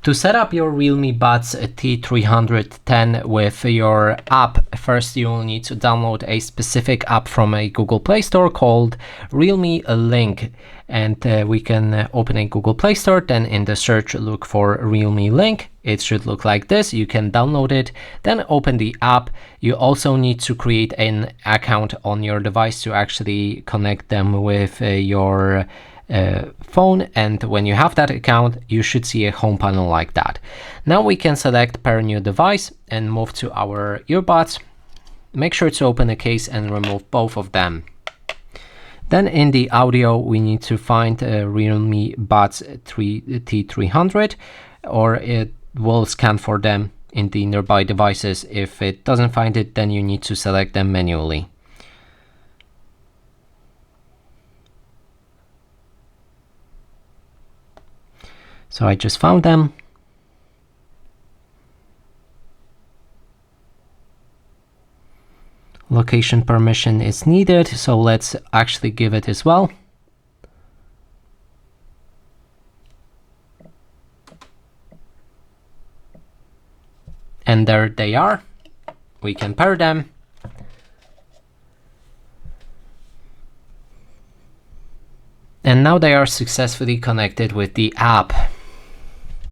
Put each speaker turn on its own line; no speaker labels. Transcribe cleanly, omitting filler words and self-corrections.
To set up your Realme Buds T310 with your app, first you will need to download a specific app from a Google Play Store called Realme Link. And we can open a Google Play Store, then in the search look for Realme Link. It should look like this. You can download it, then open the app. You also need to create an account on your device to actually connect them with your phone, and when you have that account you should see a home panel like that. Now we can select pair new device and move to our earbuds. Make sure to open the case and remove both of them. Then in the audio we need to find Realme Buds T300, or it will scan for them in the nearby devices. If it doesn't find it, then you need to select them manually. So I just found them. Location permission is needed, so let's actually give it as well. And there they are. We can pair them. And now they are successfully connected with the app.